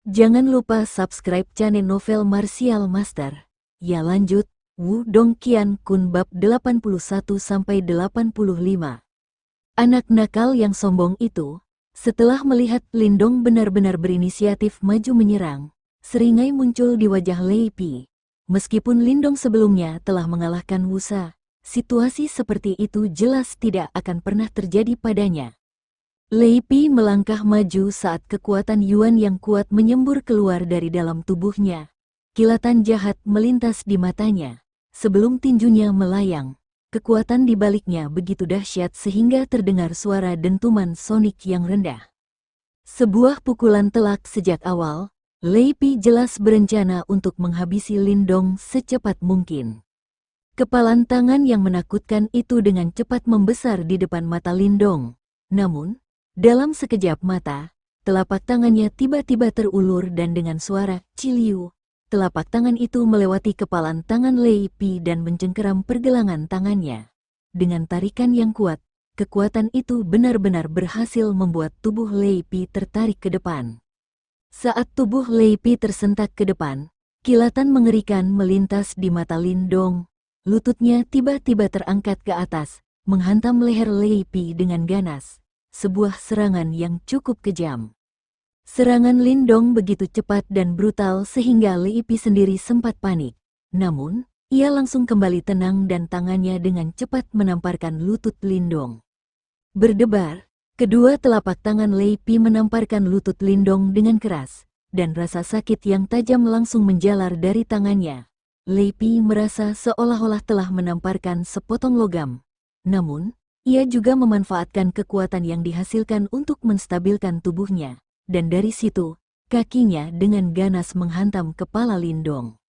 Jangan lupa subscribe channel Novel Martial Master. Ya lanjut, Wudong Qiankun bab 81-85. Anak nakal yang sombong itu, setelah melihat Lindong benar-benar berinisiatif maju menyerang, seringai muncul di wajah Lei Pi. Meskipun Lindong sebelumnya telah mengalahkan Wusa, situasi seperti itu jelas tidak akan pernah terjadi padanya. Lei Pi melangkah maju saat kekuatan Yuan yang kuat menyembur keluar dari dalam tubuhnya. Kilatan jahat melintas di matanya. Sebelum tinjunya melayang, kekuatan di baliknya begitu dahsyat sehingga terdengar suara dentuman sonik yang rendah. Sebuah pukulan telak sejak awal, Lei Pi jelas berencana untuk menghabisi Lindong secepat mungkin. Kepalan tangan yang menakutkan itu dengan cepat membesar di depan mata Lindong. Namun, dalam sekejap mata, telapak tangannya tiba-tiba terulur dan dengan suara "Ciliu", telapak tangan itu melewati kepalan tangan Lei Pi dan mencengkeram pergelangan tangannya. Dengan tarikan yang kuat, kekuatan itu benar-benar berhasil membuat tubuh Lei Pi tertarik ke depan. Saat tubuh Lei Pi tersentak ke depan, kilatan mengerikan melintas di mata Lindong. Lututnya tiba-tiba terangkat ke atas, menghantam leher Lei Pi dengan ganas. Sebuah serangan yang cukup kejam. Serangan Lindong begitu cepat dan brutal sehingga Lei Pi sendiri sempat panik. Namun, ia langsung kembali tenang dan tangannya dengan cepat menamparkan lutut Lindong. Berdebar, kedua telapak tangan Lei Pi menamparkan lutut Lindong dengan keras, dan rasa sakit yang tajam langsung menjalar dari tangannya. Lei Pi merasa seolah-olah telah menamparkan sepotong logam. Namun, ia juga memanfaatkan kekuatan yang dihasilkan untuk menstabilkan tubuhnya, dan dari situ, kakinya dengan ganas menghantam kepala Lindong.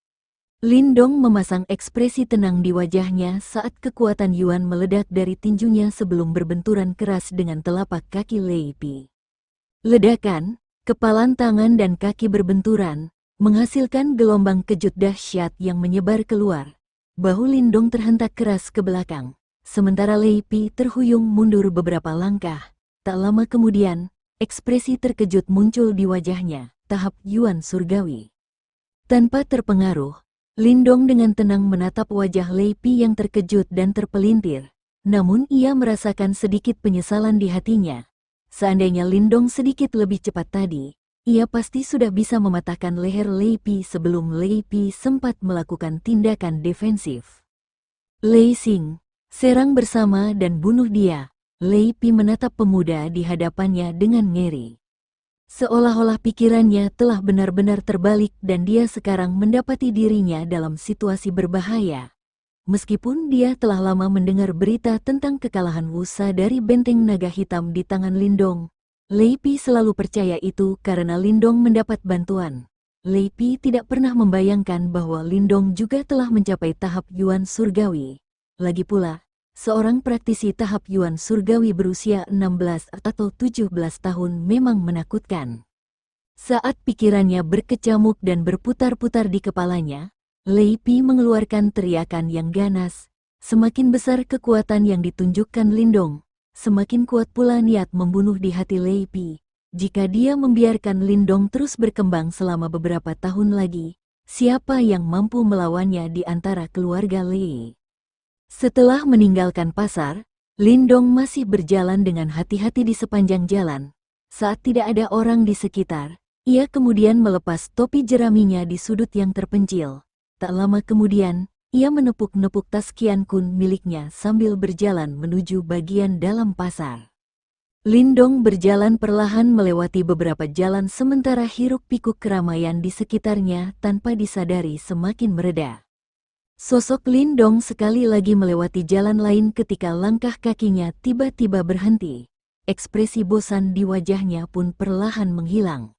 Lindong memasang ekspresi tenang di wajahnya saat kekuatan Yuan meledak dari tinjunya sebelum berbenturan keras dengan telapak kaki Lei Pi. Ledakan, kepalan tangan dan kaki berbenturan, menghasilkan gelombang kejut dahsyat yang menyebar keluar. Bahu Lindong terhentak keras ke belakang. Sementara Lei Pi terhuyung mundur beberapa langkah. Tak lama kemudian, ekspresi terkejut muncul di wajahnya, tahap Yuan surgawi. Tanpa terpengaruh, Lindong dengan tenang menatap wajah Lei Pi yang terkejut dan terpelintir. Namun ia merasakan sedikit penyesalan di hatinya. Seandainya Lindong sedikit lebih cepat tadi, ia pasti sudah bisa mematahkan leher Lei Pi sebelum Lei Pi sempat melakukan tindakan defensif. Lei Xing, serang bersama dan bunuh dia. Lei Pi menatap pemuda di hadapannya dengan ngeri. Seolah-olah pikirannya telah benar-benar terbalik dan dia sekarang mendapati dirinya dalam situasi berbahaya. Meskipun dia telah lama mendengar berita tentang kekalahan Wusa dari benteng naga hitam di tangan Lindong, Lei Pi selalu percaya itu karena Lindong mendapat bantuan. Lei Pi tidak pernah membayangkan bahwa Lindong juga telah mencapai tahap Yuan surgawi. Lagi pula, seorang praktisi tahap Yuan surgawi berusia 16 atau 17 tahun memang menakutkan. Saat pikirannya berkecamuk dan berputar-putar di kepalanya, Lei Pi mengeluarkan teriakan yang ganas. Semakin besar kekuatan yang ditunjukkan Lindong, semakin kuat pula niat membunuh di hati Lei Pi. Jika dia membiarkan Lindong terus berkembang selama beberapa tahun lagi, siapa yang mampu melawannya di antara keluarga Lei? Setelah meninggalkan pasar, Lindong masih berjalan dengan hati-hati di sepanjang jalan. Saat tidak ada orang di sekitar, ia kemudian melepas topi jeraminya di sudut yang terpencil. Tak lama kemudian, ia menepuk-nepuk tas Qiankun miliknya sambil berjalan menuju bagian dalam pasar. Lindong berjalan perlahan melewati beberapa jalan sementara hiruk-pikuk keramaian di sekitarnya tanpa disadari semakin mereda. Sosok Lindong sekali lagi melewati jalan lain ketika langkah kakinya tiba-tiba berhenti. Ekspresi bosan di wajahnya pun perlahan menghilang.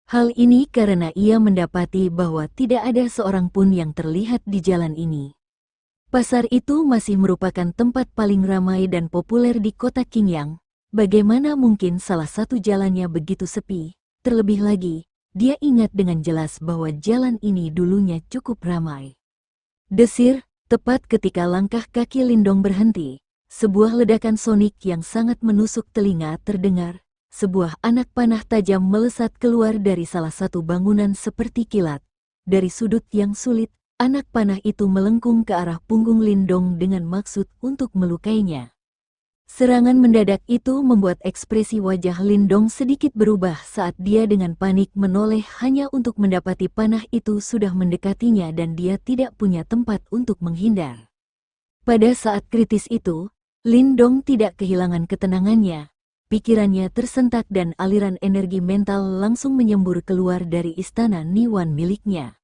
Hal ini karena ia mendapati bahwa tidak ada seorang pun yang terlihat di jalan ini. Pasar itu masih merupakan tempat paling ramai dan populer di kota Qingyang. Bagaimana mungkin salah satu jalannya begitu sepi? Terlebih lagi, dia ingat dengan jelas bahwa jalan ini dulunya cukup ramai. Desir, tepat ketika langkah kaki Lindong berhenti, sebuah ledakan sonik yang sangat menusuk telinga terdengar. sebuah anak panah tajam melesat keluar dari salah satu bangunan seperti kilat. Dari sudut yang sulit, anak panah itu melengkung ke arah punggung Lindong dengan maksud untuk melukainya. Serangan mendadak itu membuat ekspresi wajah Lindong sedikit berubah saat dia dengan panik menoleh hanya untuk mendapati panah itu sudah mendekatinya dan dia tidak punya tempat untuk menghindar. Pada saat kritis itu, Lindong tidak kehilangan ketenangannya. Pikirannya tersentak dan aliran energi mental langsung menyembur keluar dari istana Niwan miliknya.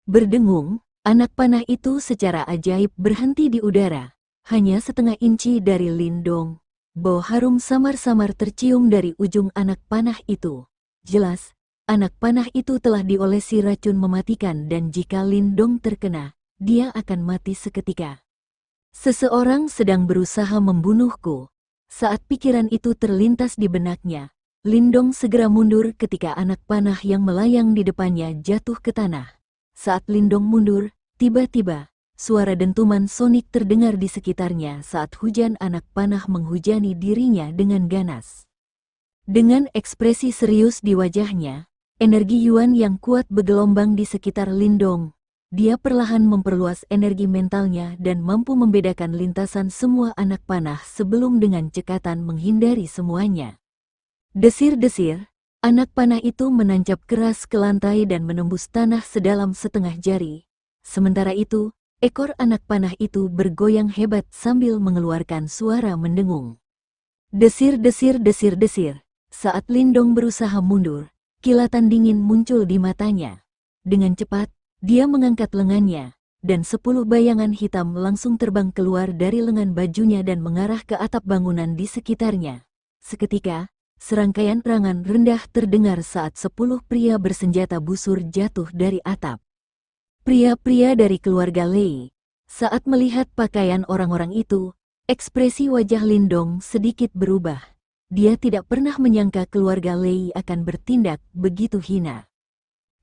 Berdengung, anak panah itu secara ajaib berhenti di udara. Hanya setengah inci dari Lindong. Bau harum samar-samar tercium dari ujung anak panah itu. Jelas, anak panah itu telah diolesi racun mematikan dan jika Lindong terkena, dia akan mati seketika. Seseorang sedang berusaha membunuhku. Saat pikiran itu terlintas di benaknya, Lindong segera mundur ketika anak panah yang melayang di depannya jatuh ke tanah. Saat Lindong mundur, tiba-tiba, suara dentuman sonik terdengar di sekitarnya saat hujan anak panah menghujani dirinya dengan ganas. Dengan ekspresi serius di wajahnya, energi Yuan yang kuat bergelombang di sekitar Lindong. Dia perlahan memperluas energi mentalnya dan mampu membedakan lintasan semua anak panah sebelum dengan cekatan menghindari semuanya. Desir-desir, anak panah itu menancap keras ke lantai dan menembus tanah sedalam setengah jari. Sementara itu, ekor anak panah itu bergoyang hebat sambil mengeluarkan suara mendengung. Desir-desir-desir-desir. Saat Lindong berusaha mundur, kilatan dingin muncul di matanya. Dengan cepat, dia mengangkat lengannya, dan 10 bayangan hitam langsung terbang keluar dari lengan bajunya dan mengarah ke atap bangunan di sekitarnya. Seketika, serangkaian serangan rendah terdengar saat 10 pria bersenjata busur jatuh dari atap. Pria-pria dari keluarga Lei. Saat melihat pakaian orang-orang itu, ekspresi wajah Lindong sedikit berubah. Dia tidak pernah menyangka keluarga Lei akan bertindak begitu hina.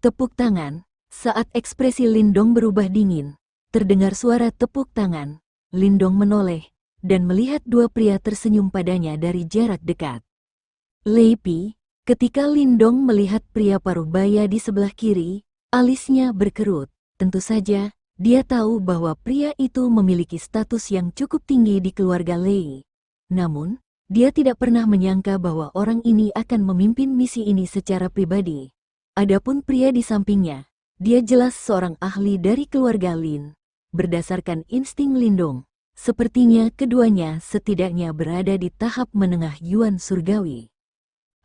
Tepuk tangan. Saat ekspresi Lindong berubah dingin, terdengar suara tepuk tangan. Lindong menoleh dan melihat 2 pria tersenyum padanya dari jarak dekat. Lei Pi, ketika Lindong melihat pria paruh baya di sebelah kiri, alisnya berkerut. Tentu saja, dia tahu bahwa pria itu memiliki status yang cukup tinggi di keluarga Lei. Namun, dia tidak pernah menyangka bahwa orang ini akan memimpin misi ini secara pribadi. Adapun pria di sampingnya, dia jelas seorang ahli dari keluarga Lin. Berdasarkan insting Lindong, sepertinya keduanya setidaknya berada di tahap menengah Yuan surgawi.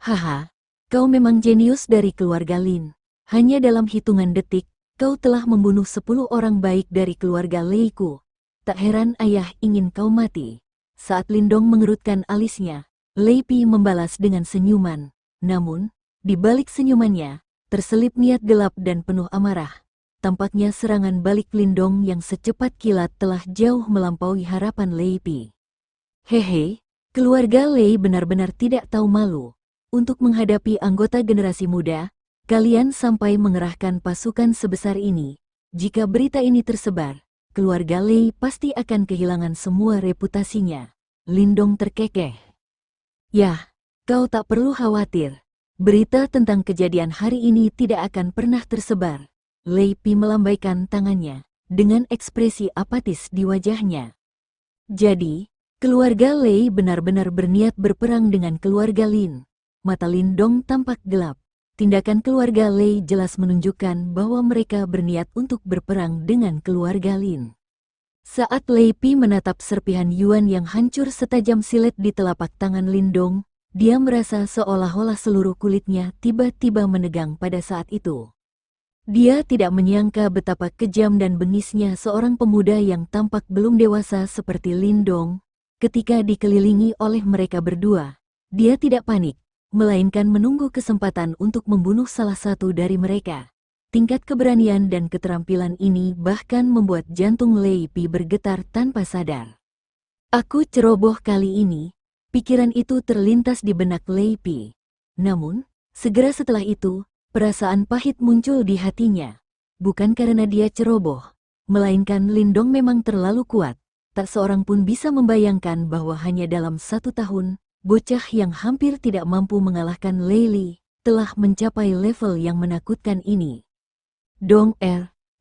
Haha, kau memang jenius dari keluarga Lin. Hanya dalam hitungan detik, kau telah membunuh 10 orang baik dari keluarga Leiku. Tak heran ayah ingin kau mati. Saat Lindong mengerutkan alisnya, Lei Pi membalas dengan senyuman. Namun, di balik senyumannya, terselip niat gelap dan penuh amarah. Tampaknya serangan balik Lindong yang secepat kilat telah jauh melampaui harapan Lei Pi. Hehe, keluarga Lei benar-benar tidak tahu malu. Untuk menghadapi anggota generasi muda, kalian sampai mengerahkan pasukan sebesar ini. Jika berita ini tersebar, keluarga Lei pasti akan kehilangan semua reputasinya. Lindong terkekeh. Yah, kau tak perlu khawatir. Berita tentang kejadian hari ini tidak akan pernah tersebar. Lei Pi melambaikan tangannya, dengan ekspresi apatis di wajahnya. Jadi, keluarga Lei benar-benar berniat berperang dengan keluarga Lin. Mata Lindong tampak gelap. Tindakan keluarga Lei jelas menunjukkan bahwa mereka berniat untuk berperang dengan keluarga Lin. Saat Lei Pi menatap serpihan Yuan yang hancur setajam silet di telapak tangan Lindong, dia merasa seolah-olah seluruh kulitnya tiba-tiba menegang pada saat itu. Dia tidak menyangka betapa kejam dan bengisnya seorang pemuda yang tampak belum dewasa seperti Lindong. Ketika dikelilingi oleh mereka berdua, dia tidak panik, melainkan menunggu kesempatan untuk membunuh salah satu dari mereka. Tingkat keberanian dan keterampilan ini bahkan membuat jantung Lei Pi bergetar tanpa sadar. Aku ceroboh kali ini, pikiran itu terlintas di benak Lei Pi. Namun, segera setelah itu, perasaan pahit muncul di hatinya. Bukan karena dia ceroboh, melainkan Lindong memang terlalu kuat. Tak seorang pun bisa membayangkan bahwa hanya dalam 1 tahun, bocah yang hampir tidak mampu mengalahkan Lei Li, telah mencapai level yang menakutkan ini. Dong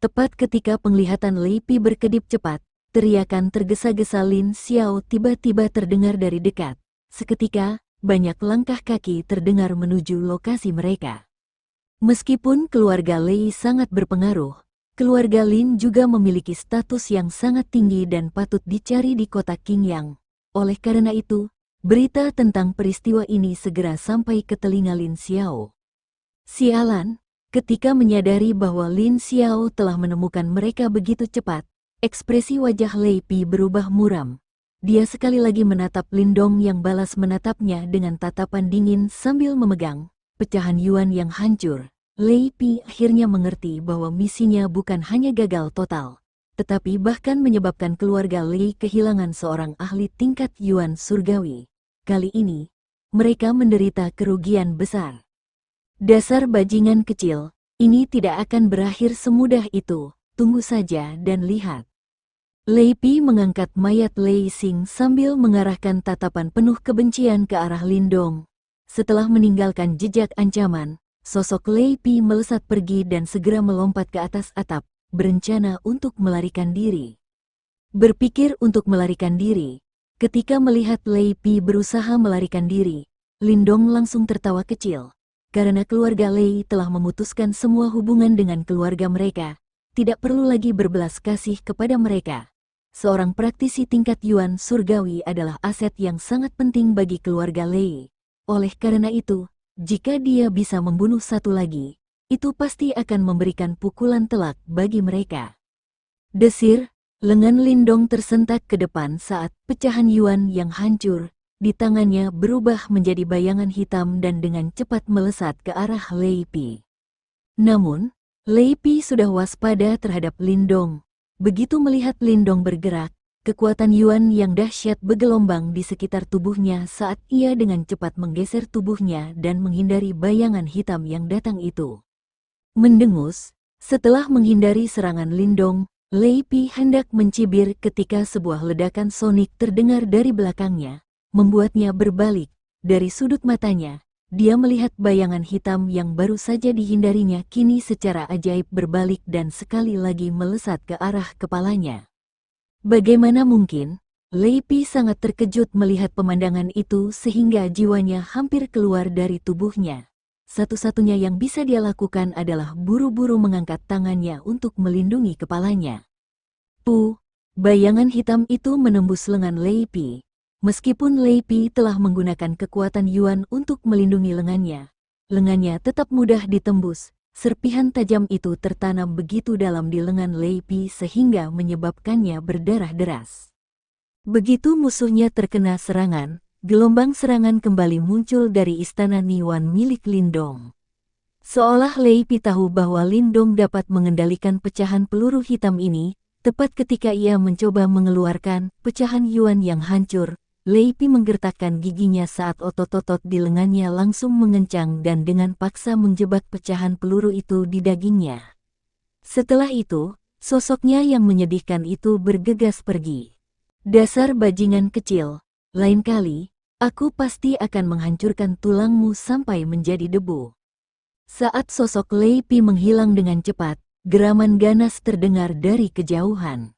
tepat ketika penglihatan Lei Pi berkedip cepat, teriakan tergesa-gesa Lin Xiao tiba-tiba terdengar dari dekat. Seketika, banyak langkah kaki terdengar menuju lokasi mereka. Meskipun keluarga Lei sangat berpengaruh, keluarga Lin juga memiliki status yang sangat tinggi dan patut dicari di kota Qingyang. Oleh karena itu, berita tentang peristiwa ini segera sampai ke telinga Lin Xiao. Sialan, ketika menyadari bahwa Lin Xiao telah menemukan mereka begitu cepat, ekspresi wajah Lei Pi berubah muram. Dia sekali lagi menatap Lindong yang balas menatapnya dengan tatapan dingin sambil memegang pecahan yuan yang hancur. Lei Pi akhirnya mengerti bahwa misinya bukan hanya gagal total, tetapi bahkan menyebabkan keluarga Lei kehilangan seorang ahli tingkat yuan surgawi. Kali ini, mereka menderita kerugian besar. Dasar bajingan kecil, ini tidak akan berakhir semudah itu, tunggu saja dan lihat. Lei Pi mengangkat mayat Lei Xing sambil mengarahkan tatapan penuh kebencian ke arah Lindong. Setelah meninggalkan jejak ancaman, sosok Lei Pi melesat pergi dan segera melompat ke atas atap, berencana untuk melarikan diri. Berpikir untuk melarikan diri, ketika melihat Lei Pi berusaha melarikan diri, Lindong langsung tertawa kecil. Karena keluarga Lei telah memutuskan semua hubungan dengan keluarga mereka, tidak perlu lagi berbelas kasih kepada mereka. Seorang praktisi tingkat yuan surgawi adalah aset yang sangat penting bagi keluarga Lei. Oleh karena itu, jika dia bisa membunuh satu lagi, itu pasti akan memberikan pukulan telak bagi mereka. Desir, lengan Lindong tersentak ke depan saat pecahan yuan yang hancur di tangannya berubah menjadi bayangan hitam dan dengan cepat melesat ke arah Lei Pi. Namun, Lei Pi sudah waspada terhadap Lindong. Begitu melihat Lindong bergerak, kekuatan yuan yang dahsyat bergelombang di sekitar tubuhnya saat ia dengan cepat menggeser tubuhnya dan menghindari bayangan hitam yang datang itu. Mendengus, setelah menghindari serangan Lindong, Lei Pi hendak mencibir ketika sebuah ledakan sonik terdengar dari belakangnya, membuatnya berbalik. Dari sudut matanya, dia melihat bayangan hitam yang baru saja dihindarinya kini secara ajaib berbalik dan sekali lagi melesat ke arah kepalanya. Bagaimana mungkin? Lei Pi sangat terkejut melihat pemandangan itu sehingga jiwanya hampir keluar dari tubuhnya. Satu-satunya yang bisa dia lakukan adalah buru-buru mengangkat tangannya untuk melindungi kepalanya. Bayangan hitam itu menembus lengan Lei Pi. Meskipun Lei Pi telah menggunakan kekuatan yuan untuk melindungi lengannya tetap mudah ditembus. Serpihan tajam itu tertanam begitu dalam di lengan Lei Pi sehingga menyebabkannya berdarah deras. Begitu musuhnya terkena serangan, gelombang serangan kembali muncul dari istana Niwan milik Lindong. Seolah Lei Pi tahu bahwa Lindong dapat mengendalikan pecahan peluru hitam ini, tepat ketika ia mencoba mengeluarkan pecahan yuan yang hancur, Lei Pi menggertakkan giginya saat otot-otot di lengannya langsung mengencang dan dengan paksa menjebak pecahan peluru itu di dagingnya. Setelah itu, sosoknya yang menyedihkan itu bergegas pergi. Dasar bajingan kecil, lain kali, aku pasti akan menghancurkan tulangmu sampai menjadi debu. Saat sosok Lei Pi menghilang dengan cepat, geraman ganas terdengar dari kejauhan.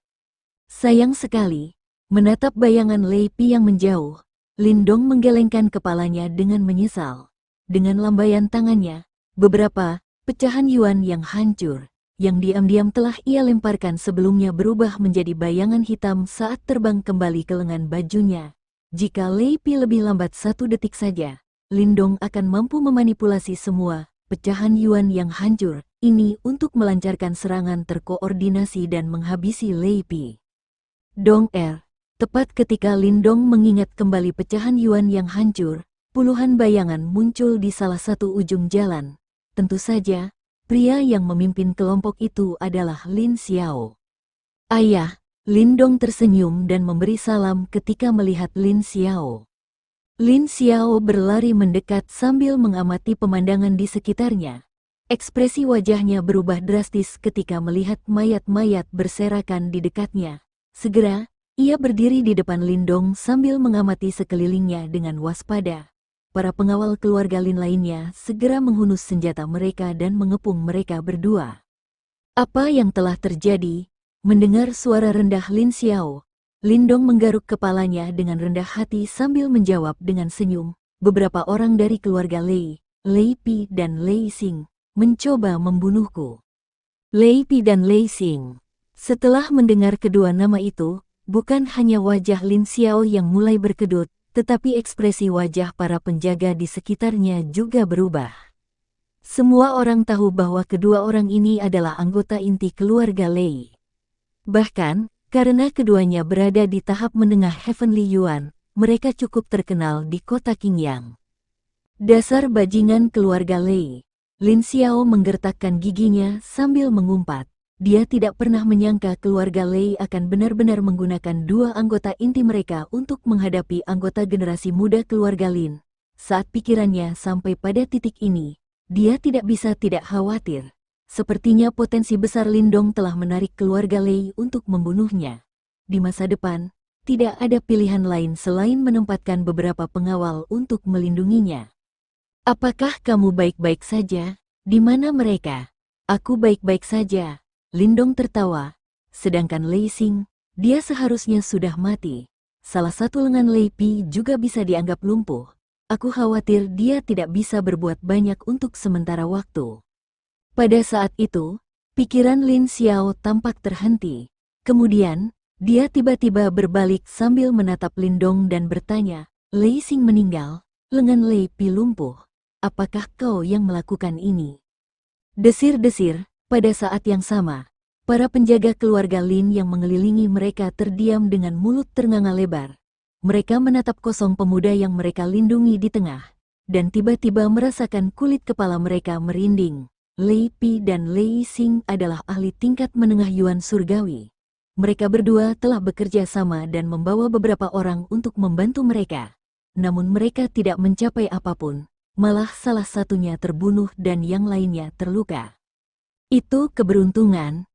Sayang sekali. Menatap bayangan Lei Pi yang menjauh, Lindong menggelengkan kepalanya dengan menyesal. Dengan lambaian tangannya, beberapa pecahan yuan yang hancur, yang diam-diam telah ia lemparkan sebelumnya berubah menjadi bayangan hitam saat terbang kembali ke lengan bajunya. Jika Lei Pi lebih lambat 1 detik saja, Lindong akan mampu memanipulasi semua pecahan yuan yang hancur ini untuk melancarkan serangan terkoordinasi dan menghabisi Lei Pi. Dong tepat ketika Lindong mengingat kembali pecahan yuan yang hancur, puluhan bayangan muncul di salah satu ujung jalan. Tentu saja, pria yang memimpin kelompok itu adalah Lin Xiao. Ayah, Lindong tersenyum dan memberi salam ketika melihat Lin Xiao. Lin Xiao berlari mendekat sambil mengamati pemandangan di sekitarnya. Ekspresi wajahnya berubah drastis ketika melihat mayat-mayat berserakan di dekatnya. Segera, Ia berdiri di depan Lindong sambil mengamati sekelilingnya dengan waspada. Para pengawal keluarga Lin lainnya segera menghunus senjata mereka dan mengepung mereka berdua. Apa yang telah terjadi? Mendengar suara rendah Lin Xiao, Lindong menggaruk kepalanya dengan rendah hati sambil menjawab dengan senyum. Beberapa orang dari keluarga Lei, Lei Pi dan Lei Xing, mencoba membunuhku. Lei Pi dan Lei Xing. Setelah mendengar kedua nama itu, bukan hanya wajah Lin Xiao yang mulai berkedut, tetapi ekspresi wajah para penjaga di sekitarnya juga berubah. Semua orang tahu bahwa kedua orang ini adalah anggota inti keluarga Lei. Bahkan, karena keduanya berada di tahap menengah Heavenly Yuan, mereka cukup terkenal di kota Qingyang. Dasar bajingan keluarga Lei. Lin Xiao menggertakkan giginya sambil mengumpat. Dia tidak pernah menyangka keluarga Lei akan benar-benar menggunakan dua anggota inti mereka untuk menghadapi anggota generasi muda keluarga Lin. Saat pikirannya sampai pada titik ini, dia tidak bisa tidak khawatir. Sepertinya potensi besar Lindong telah menarik keluarga Lei untuk membunuhnya. Di masa depan, tidak ada pilihan lain selain menempatkan beberapa pengawal untuk melindunginya. Apakah kamu baik-baik saja? Di mana mereka? Aku baik-baik saja. Lindong tertawa. Sedangkan Lei Xing, dia seharusnya sudah mati. Salah satu lengan Lei Pi juga bisa dianggap lumpuh. Aku khawatir dia tidak bisa berbuat banyak untuk sementara waktu. Pada saat itu, pikiran Lin Xiao tampak terhenti. Kemudian, dia tiba-tiba berbalik sambil menatap Lindong dan bertanya, Lei Xing meninggal, lengan Lei Pi lumpuh. Apakah kau yang melakukan ini? Desir-desir, pada saat yang sama, para penjaga keluarga Lin yang mengelilingi mereka terdiam dengan mulut ternganga lebar. Mereka menatap kosong pemuda yang mereka lindungi di tengah, dan tiba-tiba merasakan kulit kepala mereka merinding. Lei Pi dan Lei Xing adalah ahli tingkat menengah Yuan surgawi. Mereka berdua telah bekerja sama dan membawa beberapa orang untuk membantu mereka. Namun mereka tidak mencapai apapun, malah salah satunya terbunuh dan yang lainnya terluka. Itu keberuntungan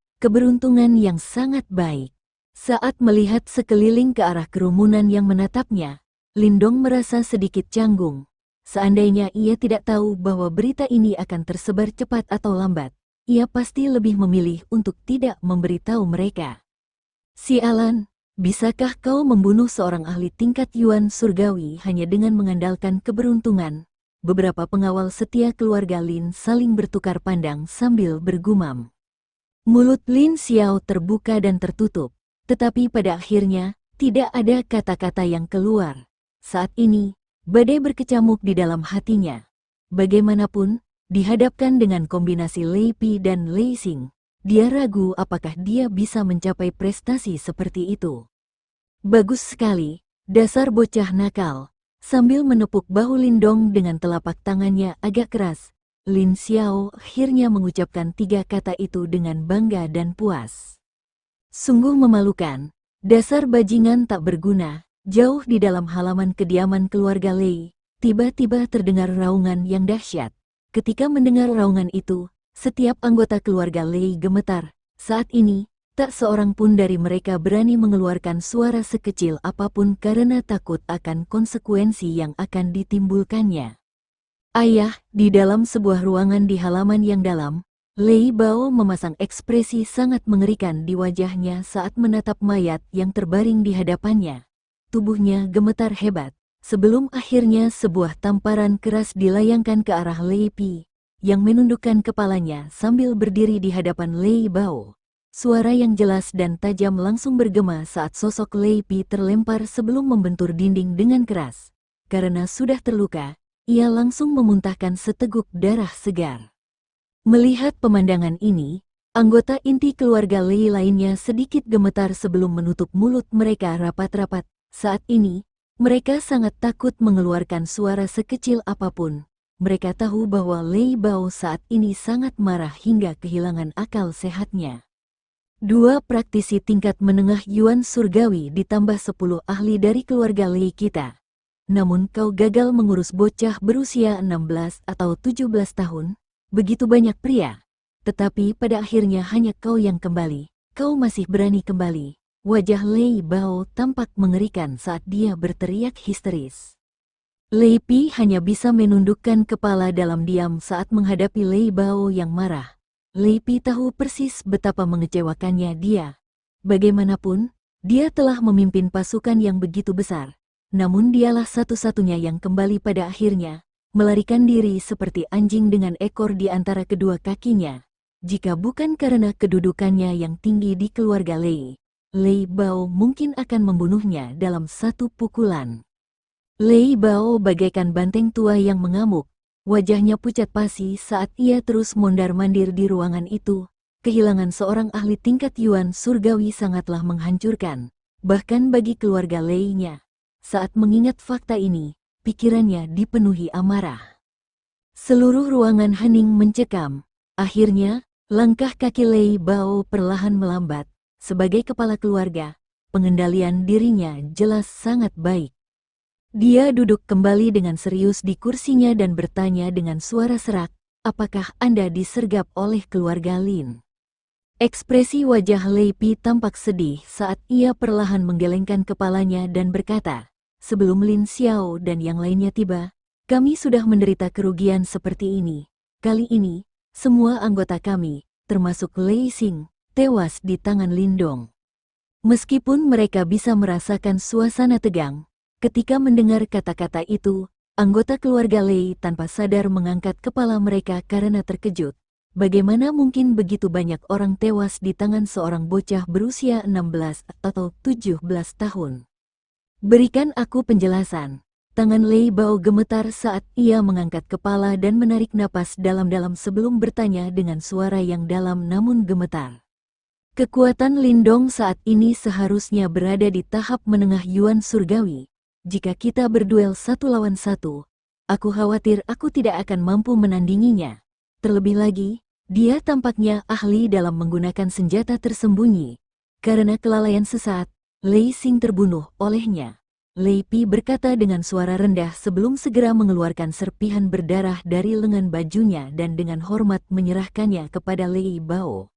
yang sangat baik. Saat melihat sekeliling ke arah kerumunan yang menatapnya, Lindong merasa sedikit canggung. Seandainya ia tidak tahu bahwa berita ini akan tersebar cepat atau lambat, ia pasti lebih memilih untuk tidak memberitahu mereka. Sialan, bisakah kau membunuh seorang ahli tingkat Yuan surgawi hanya dengan mengandalkan keberuntungan? Beberapa pengawal setia keluarga Lin saling bertukar pandang sambil bergumam. Mulut Lin Xiao terbuka dan tertutup, tetapi pada akhirnya, tidak ada kata-kata yang keluar. Saat ini, badai berkecamuk di dalam hatinya. Bagaimanapun, dihadapkan dengan kombinasi Lei Pi dan Lei Xing, dia ragu apakah dia bisa mencapai prestasi seperti itu. Bagus sekali, dasar bocah nakal. Sambil menepuk bahu Lindong dengan telapak tangannya agak keras, Lin Xiao akhirnya mengucapkan 3 kata itu dengan bangga dan puas. Sungguh memalukan, dasar bajingan tak berguna. Jauh di dalam halaman kediaman keluarga Lei, tiba-tiba terdengar raungan yang dahsyat. Ketika mendengar raungan itu, setiap anggota keluarga Lei gemetar. Saat ini, tak seorang pun dari mereka berani mengeluarkan suara sekecil apapun karena takut akan konsekuensi yang akan ditimbulkannya. Ayah, di dalam sebuah ruangan di halaman yang dalam, Lei Bao memasang ekspresi sangat mengerikan di wajahnya saat menatap mayat yang terbaring di hadapannya. Tubuhnya gemetar hebat, sebelum akhirnya sebuah tamparan keras dilayangkan ke arah Lei Pi, yang menundukkan kepalanya sambil berdiri di hadapan Lei Bao. Suara yang jelas dan tajam langsung bergema saat sosok Lei Pi terlempar sebelum membentur dinding dengan keras. Karena sudah terluka, ia langsung memuntahkan seteguk darah segar. Melihat pemandangan ini, anggota inti keluarga Lei lainnya sedikit gemetar sebelum menutup mulut mereka rapat-rapat. Saat ini, mereka sangat takut mengeluarkan suara sekecil apapun. Mereka tahu bahwa Lei Bao saat ini sangat marah hingga kehilangan akal sehatnya. 2 praktisi tingkat menengah Yuan surgawi ditambah 10 ahli dari keluarga Lei kita. Namun kau gagal mengurus bocah berusia 16 atau 17 tahun, begitu banyak pria. Tetapi pada akhirnya hanya kau yang kembali, kau masih berani kembali. wajah Lei Bao tampak mengerikan saat dia berteriak histeris. Lei Pi hanya bisa menundukkan kepala dalam diam saat menghadapi Lei Bao yang marah. Lei Pi tahu persis betapa mengecewakannya dia. Bagaimanapun, dia telah memimpin pasukan yang begitu besar. Namun dialah satu-satunya yang kembali pada akhirnya, melarikan diri seperti anjing dengan ekor di antara kedua kakinya. Jika bukan karena kedudukannya yang tinggi di keluarga Lei, Lei Bao mungkin akan membunuhnya dalam satu pukulan. Lei Bao bagaikan banteng tua yang mengamuk, wajahnya pucat pasi saat ia terus mondar-mandir di ruangan itu. Kehilangan seorang ahli tingkat Yuan surgawi sangatlah menghancurkan, bahkan bagi keluarga Lei-nya. Saat mengingat fakta ini, pikirannya dipenuhi amarah. Seluruh ruangan hening mencekam. Akhirnya, langkah kaki Lei Bao perlahan melambat. Sebagai kepala keluarga, pengendalian dirinya jelas sangat baik. Dia duduk kembali dengan serius di kursinya dan bertanya dengan suara serak, "Apakah Anda disergap oleh keluarga Lin?" Ekspresi wajah Lei Pi tampak sedih saat ia perlahan menggelengkan kepalanya dan berkata, "Sebelum Lin Xiao dan yang lainnya tiba, kami sudah menderita kerugian seperti ini. Kali ini, semua anggota kami, termasuk Lei Xing, tewas di tangan Lindong." Meskipun mereka bisa merasakan suasana tegang, ketika mendengar kata-kata itu, anggota keluarga Lei tanpa sadar mengangkat kepala mereka karena terkejut. Bagaimana mungkin begitu banyak orang tewas di tangan seorang bocah berusia 16 atau 17 tahun? "Berikan aku penjelasan." Tangan Lei Bao gemetar saat ia mengangkat kepala dan menarik napas dalam-dalam sebelum bertanya dengan suara yang dalam namun gemetar. Kekuatan Lindong saat ini seharusnya berada di tahap menengah Yuan surgawi. Jika kita berduel 1 lawan 1, aku khawatir aku tidak akan mampu menandinginya. Terlebih lagi, dia tampaknya ahli dalam menggunakan senjata tersembunyi. Karena kelalaian sesaat, Lei Xing terbunuh olehnya. Lei Pi berkata dengan suara rendah sebelum segera mengeluarkan serpihan berdarah dari lengan bajunya dan dengan hormat menyerahkannya kepada Lei Bao.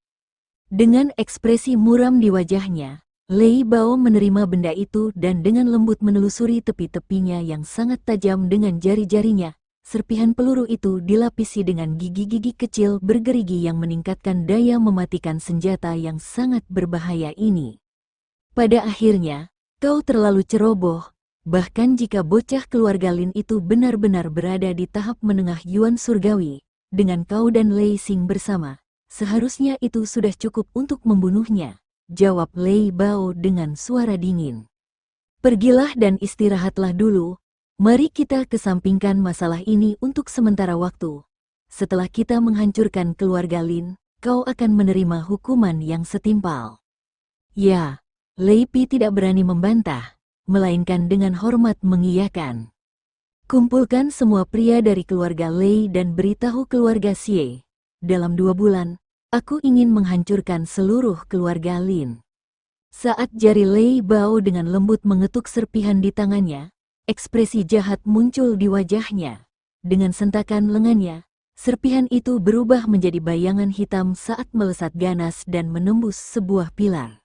Dengan ekspresi muram di wajahnya, Lei Bao menerima benda itu dan dengan lembut menelusuri tepi-tepinya yang sangat tajam dengan jari-jarinya. Serpihan peluru itu dilapisi dengan gigi-gigi kecil bergerigi yang meningkatkan daya mematikan senjata yang sangat berbahaya ini. Pada akhirnya, kau terlalu ceroboh. Bahkan jika bocah keluarga Lin itu benar-benar berada di tahap menengah Yuan surgawi, dengan kau dan Lei Xing bersama, seharusnya itu sudah cukup untuk membunuhnya. Jawab Lei Bao dengan suara dingin. "Pergilah dan istirahatlah dulu. Mari kita kesampingkan masalah ini untuk sementara waktu. Setelah kita menghancurkan keluarga Lin, kau akan menerima hukuman yang setimpal." "Ya." Lei Pi tidak berani membantah, melainkan dengan hormat mengiyakan. "Kumpulkan semua pria dari keluarga Lei dan beritahu keluarga Xie. Dalam 2 bulan, aku ingin menghancurkan seluruh keluarga Lin." Saat jari Lei Bao dengan lembut mengetuk serpihan di tangannya, ekspresi jahat muncul di wajahnya. Dengan sentakan lengannya, serpihan itu berubah menjadi bayangan hitam saat melesat ganas dan menembus sebuah pilar.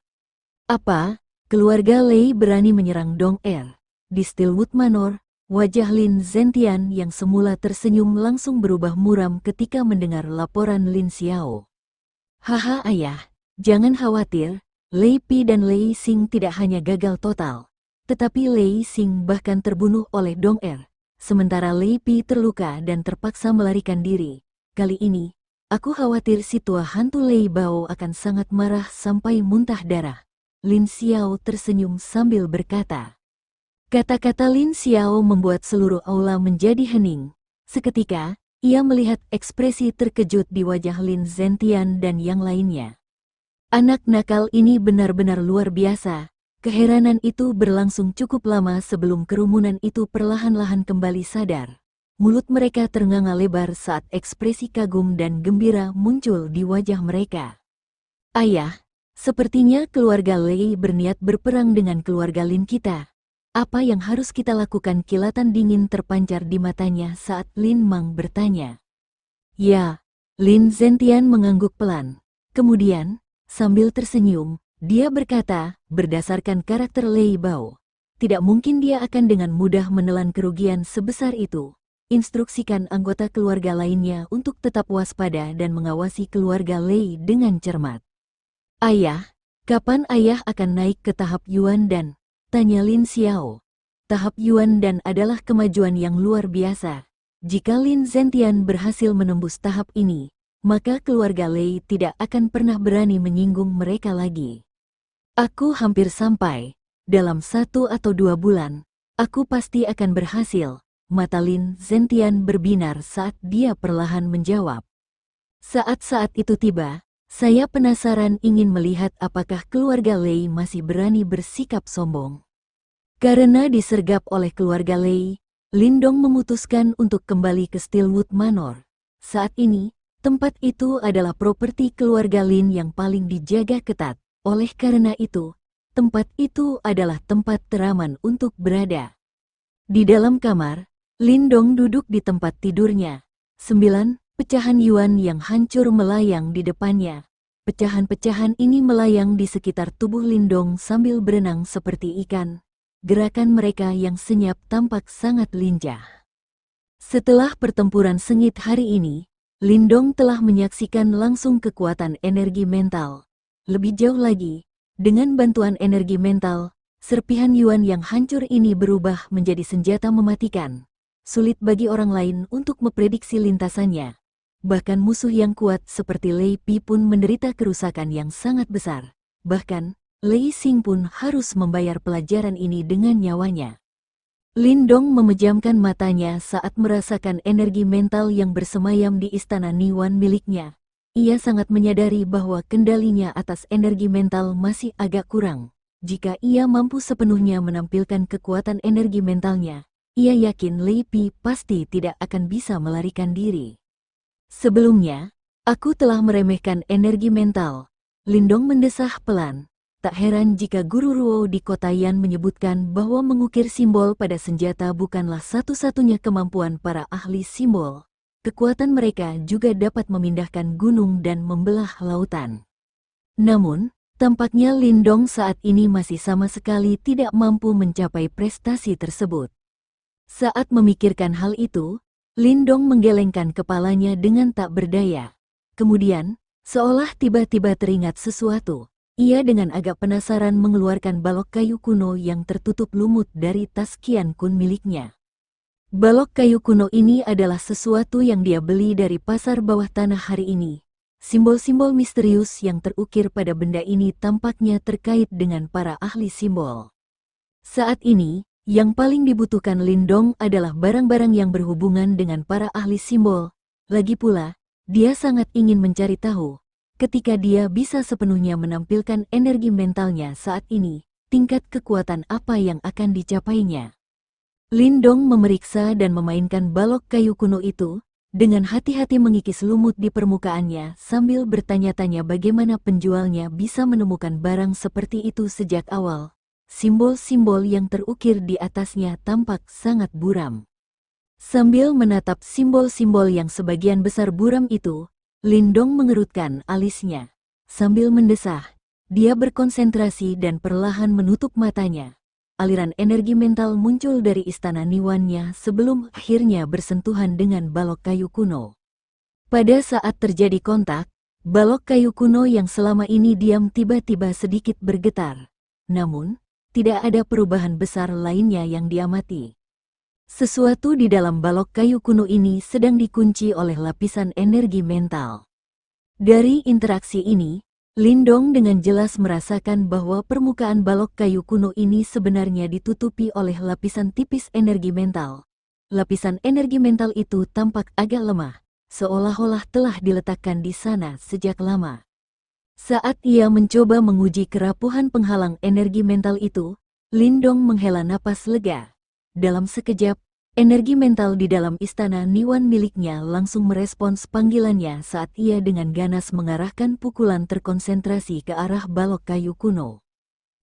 "Apa? Keluarga Lei berani menyerang Dong Er?" Di Stillwood Manor, wajah Lin Zentian yang semula tersenyum langsung berubah muram ketika mendengar laporan Lin Xiao. "Haha ayah, jangan khawatir, Lei Pi dan Lei Xing tidak hanya gagal total, tetapi Lei Xing bahkan terbunuh oleh Dong Er, sementara Lei Pi terluka dan terpaksa melarikan diri. Kali ini, aku khawatir si tua hantu Lei Bao akan sangat marah sampai muntah darah." Lin Xiao tersenyum sambil berkata. Kata-kata Lin Xiao membuat seluruh aula menjadi hening. Seketika, ia melihat ekspresi terkejut di wajah Lin Zentian dan yang lainnya. Anak nakal ini benar-benar luar biasa. Keheranan itu berlangsung cukup lama sebelum kerumunan itu perlahan-lahan kembali sadar. Mulut mereka ternganga lebar saat ekspresi kagum dan gembira muncul di wajah mereka. "Ayah, sepertinya keluarga Lei berniat berperang dengan keluarga Lin kita. Apa yang harus kita lakukan?" Kilatan dingin terpancar di matanya saat Lin Mang bertanya. "Ya." Lin Zentian mengangguk pelan. Kemudian, sambil tersenyum, Dia berkata, berdasarkan karakter Lei Bao, tidak mungkin dia akan dengan mudah menelan kerugian sebesar itu. Instruksikan anggota keluarga lainnya untuk tetap waspada dan mengawasi keluarga Lei dengan cermat. Ayah, kapan ayah akan naik ke tahap Yuan Dan? Tanya Lin Xiao. Tahap Yuan Dan adalah kemajuan yang luar biasa. Jika Lin Zentian berhasil menembus tahap ini, maka keluarga Lei tidak akan pernah berani menyinggung mereka lagi. Aku hampir sampai. Dalam 1 atau 2 bulan, aku pasti akan berhasil. Mata Lin Zentian berbinar saat dia perlahan menjawab. Saat-saat itu tiba, saya penasaran ingin melihat apakah keluarga Lei masih berani bersikap sombong. Karena disergap oleh keluarga Lei, Lindong memutuskan untuk kembali ke Steelwood Manor. Saat ini, tempat itu adalah properti keluarga Lin yang paling dijaga ketat. Oleh karena itu, tempat itu adalah tempat teraman untuk berada. Di dalam kamar, Lindong duduk di tempat tidurnya. 9 pecahan yuan yang hancur melayang di depannya. Pecahan-pecahan ini melayang di sekitar tubuh Lindong sambil berenang seperti ikan. Gerakan mereka yang senyap tampak sangat lincah. Setelah pertempuran sengit hari ini, Lindong telah menyaksikan langsung kekuatan energi mental. Lebih jauh lagi, dengan bantuan energi mental, serpihan yuan yang hancur ini berubah menjadi senjata mematikan. Sulit bagi orang lain untuk memprediksi lintasannya. Bahkan musuh yang kuat seperti Lei Pi pun menderita kerusakan yang sangat besar. Bahkan, Lei Xing pun harus membayar pelajaran ini dengan nyawanya. Lindong memejamkan matanya saat merasakan energi mental yang bersemayam di istana Niwan miliknya. Ia sangat menyadari bahwa kendalinya atas energi mental masih agak kurang. Jika ia mampu sepenuhnya menampilkan kekuatan energi mentalnya, ia yakin Lei Pi pasti tidak akan bisa melarikan diri. Sebelumnya, aku telah meremehkan energi mental. Lindong mendesah pelan. Tak heran jika Guru Ruo di kota Yan menyebutkan bahwa mengukir simbol pada senjata bukanlah satu-satunya kemampuan para ahli simbol. Kekuatan mereka juga dapat memindahkan gunung dan membelah lautan. Namun, tampaknya Lindong saat ini masih sama sekali tidak mampu mencapai prestasi tersebut. Saat memikirkan hal itu, Lindong menggelengkan kepalanya dengan tak berdaya. Kemudian, seolah tiba-tiba teringat sesuatu. Ia dengan agak penasaran mengeluarkan balok kayu kuno yang tertutup lumut dari tas Qian Kun miliknya. Balok kayu kuno ini adalah sesuatu yang dia beli dari pasar bawah tanah hari ini. Simbol-simbol misterius yang terukir pada benda ini tampaknya terkait dengan para ahli simbol. Saat ini, yang paling dibutuhkan Lindong adalah barang-barang yang berhubungan dengan para ahli simbol. Lagi pula, dia sangat ingin mencari tahu. Ketika dia bisa sepenuhnya menampilkan energi mentalnya saat ini, tingkat kekuatan apa yang akan dicapainya. Lindong memeriksa dan memainkan balok kayu kuno itu, dengan hati-hati mengikis lumut di permukaannya sambil bertanya-tanya bagaimana penjualnya bisa menemukan barang seperti itu sejak awal. Simbol-simbol yang terukir di atasnya tampak sangat buram. Sambil menatap simbol-simbol yang sebagian besar buram itu, Lindong mengerutkan alisnya. Sambil mendesah, dia berkonsentrasi dan perlahan menutup matanya. Aliran energi mental muncul dari istana Niwannya sebelum akhirnya bersentuhan dengan balok kayu kuno. Pada saat terjadi kontak, balok kayu kuno yang selama ini diam tiba-tiba sedikit bergetar. Namun, tidak ada perubahan besar lainnya yang diamati. Sesuatu di dalam balok kayu kuno ini sedang dikunci oleh lapisan energi mental. Dari interaksi ini, Lindong dengan jelas merasakan bahwa permukaan balok kayu kuno ini sebenarnya ditutupi oleh lapisan tipis energi mental. Lapisan energi mental itu tampak agak lemah, seolah-olah telah diletakkan di sana sejak lama. Saat ia mencoba menguji kerapuhan penghalang energi mental itu, Lindong menghela napas lega. Dalam sekejap, energi mental di dalam istana Niwan miliknya langsung merespons panggilannya saat ia dengan ganas mengarahkan pukulan terkonsentrasi ke arah balok kayu kuno.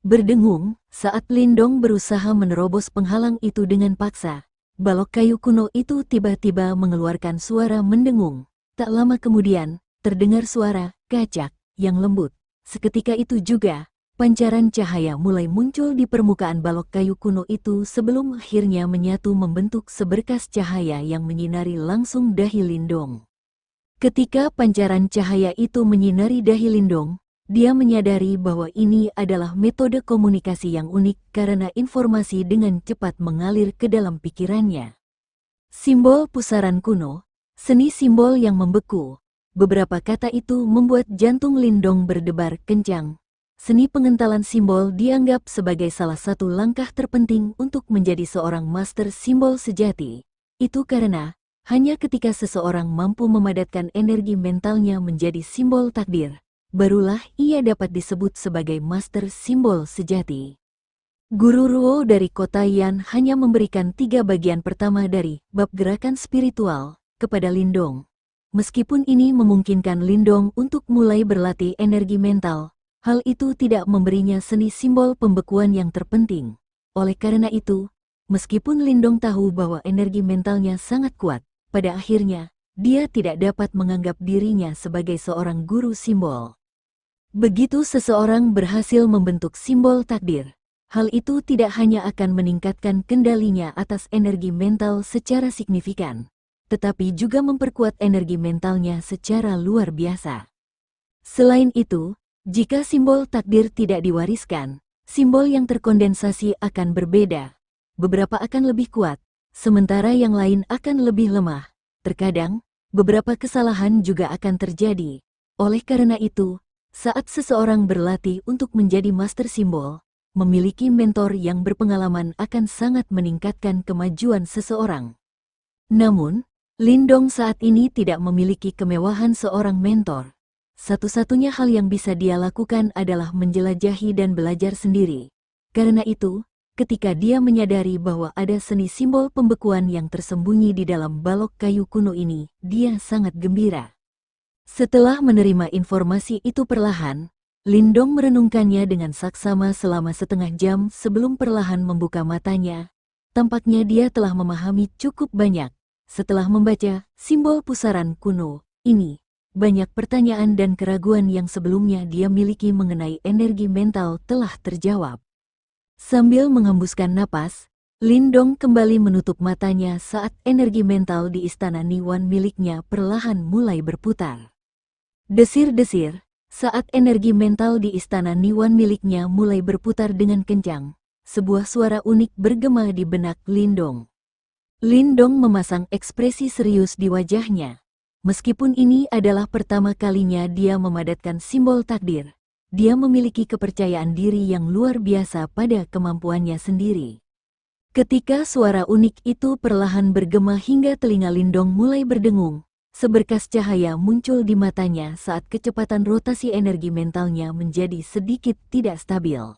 Berdengung, saat Lindong berusaha menerobos penghalang itu dengan paksa, balok kayu kuno itu tiba-tiba mengeluarkan suara mendengung. Tak lama kemudian, terdengar suara "kacak" yang lembut. Seketika itu juga, Pancaran cahaya mulai muncul di permukaan balok kayu kuno itu sebelum akhirnya menyatu membentuk seberkas cahaya yang menyinari langsung dahi Lindong. Ketika pancaran cahaya itu menyinari dahi Lindong, dia menyadari bahwa ini adalah metode komunikasi yang unik karena informasi dengan cepat mengalir ke dalam pikirannya. Simbol pusaran kuno, seni simbol yang membeku. Beberapa kata itu membuat jantung Lindong berdebar kencang. Seni pengentalan simbol dianggap sebagai salah satu langkah terpenting untuk menjadi seorang master simbol sejati. Itu karena hanya ketika seseorang mampu memadatkan energi mentalnya menjadi simbol takdir, barulah ia dapat disebut sebagai master simbol sejati. Guru Ruo dari kota Yan hanya memberikan 3 bagian pertama dari bab gerakan spiritual kepada Lindong. Meskipun ini memungkinkan Lindong untuk mulai berlatih energi mental, hal itu tidak memberinya seni simbol pembekuan yang terpenting. Oleh karena itu, meskipun Lindong tahu bahwa energi mentalnya sangat kuat, pada akhirnya, dia tidak dapat menganggap dirinya sebagai seorang guru simbol. Begitu seseorang berhasil membentuk simbol takdir, hal itu tidak hanya akan meningkatkan kendalinya atas energi mental secara signifikan, tetapi juga memperkuat energi mentalnya secara luar biasa. Selain itu, jika simbol takdir tidak diwariskan, simbol yang terkondensasi akan berbeda. Beberapa akan lebih kuat, sementara yang lain akan lebih lemah. Terkadang, beberapa kesalahan juga akan terjadi. Oleh karena itu, saat seseorang berlatih untuk menjadi master simbol, memiliki mentor yang berpengalaman akan sangat meningkatkan kemajuan seseorang. Namun, Lindong saat ini tidak memiliki kemewahan seorang mentor. Satu-satunya hal yang bisa dia lakukan adalah menjelajahi dan belajar sendiri. Karena itu, ketika dia menyadari bahwa ada seni simbol pembekuan yang tersembunyi di dalam balok kayu kuno ini, dia sangat gembira. Setelah menerima informasi itu perlahan, Lindong merenungkannya dengan saksama selama setengah jam sebelum perlahan membuka matanya. Tampaknya dia telah memahami cukup banyak. Setelah membaca simbol pusaran kuno ini, banyak pertanyaan dan keraguan yang sebelumnya dia miliki mengenai energi mental telah terjawab. Sambil menghembuskan napas, Lindong kembali menutup matanya saat energi mental di istana Niwan miliknya perlahan mulai berputar. Desir-desir, saat energi mental di istana Niwan miliknya mulai berputar dengan kencang, sebuah suara unik bergema di benak Lindong. Lindong memasang ekspresi serius di wajahnya. Meskipun ini adalah pertama kalinya dia memadatkan simbol takdir, dia memiliki kepercayaan diri yang luar biasa pada kemampuannya sendiri. Ketika suara unik itu perlahan bergema hingga telinga Lindong mulai berdengung, seberkas cahaya muncul di matanya saat kecepatan rotasi energi mentalnya menjadi sedikit tidak stabil.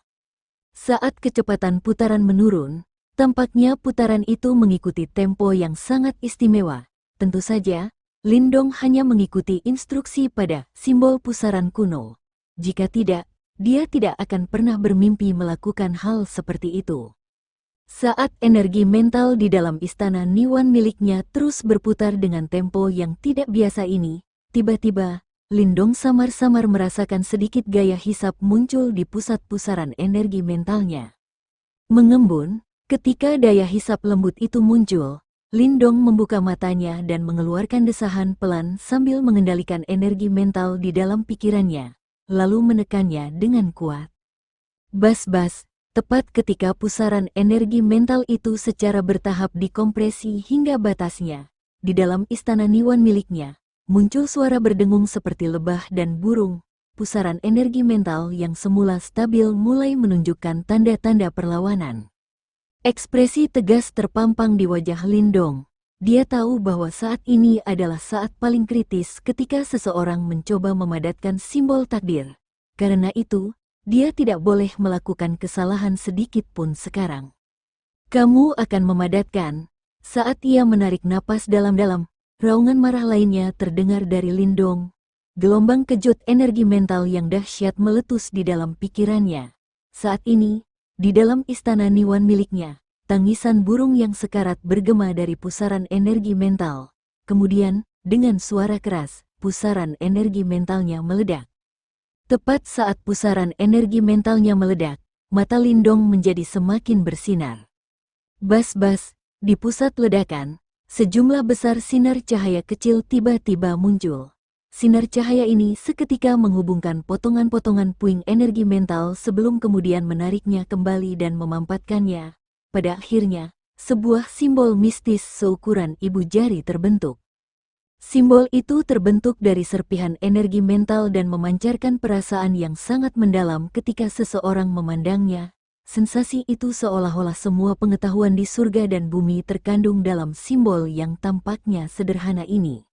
Saat kecepatan putaran menurun, tampaknya putaran itu mengikuti tempo yang sangat istimewa. Tentu saja, Lindong hanya mengikuti instruksi pada simbol pusaran kuno. Jika tidak, dia tidak akan pernah bermimpi melakukan hal seperti itu. Saat energi mental di dalam istana Niwan miliknya terus berputar dengan tempo yang tidak biasa ini, tiba-tiba, Lindong samar-samar merasakan sedikit gaya hisap muncul di pusat pusaran energi mentalnya. Mengembun, ketika daya hisap lembut itu muncul, Lindong membuka matanya dan mengeluarkan desahan pelan sambil mengendalikan energi mental di dalam pikirannya, lalu menekannya dengan kuat. Bas-bas, tepat ketika pusaran energi mental itu secara bertahap dikompresi hingga batasnya, di dalam istana Niwan miliknya, muncul suara berdengung seperti lebah dan burung. Pusaran energi mental yang semula stabil mulai menunjukkan tanda-tanda perlawanan. Ekspresi tegas terpampang di wajah Lindong. Dia tahu bahwa saat ini adalah saat paling kritis ketika seseorang mencoba memadatkan simbol takdir. Karena itu, dia tidak boleh melakukan kesalahan sedikit pun sekarang. Kamu akan memadatkan. Saat ia menarik napas dalam-dalam, raungan marah lainnya terdengar dari Lindong. Gelombang kejut energi mental yang dahsyat meletus di dalam pikirannya. Saat ini, di dalam istana Niwan miliknya, tangisan burung yang sekarat bergema dari pusaran energi mental. Kemudian, dengan suara keras, pusaran energi mentalnya meledak. Tepat saat pusaran energi mentalnya meledak, mata Lindong menjadi semakin bersinar. Bas-bas, di pusat ledakan, sejumlah besar sinar cahaya kecil tiba-tiba muncul. Sinar cahaya ini seketika menghubungkan potongan-potongan puing energi mental sebelum kemudian menariknya kembali dan memampatkannya. Pada akhirnya, sebuah simbol mistis seukuran ibu jari terbentuk. Simbol itu terbentuk dari serpihan energi mental dan memancarkan perasaan yang sangat mendalam ketika seseorang memandangnya. Sensasi itu seolah-olah semua pengetahuan di surga dan bumi terkandung dalam simbol yang tampaknya sederhana ini.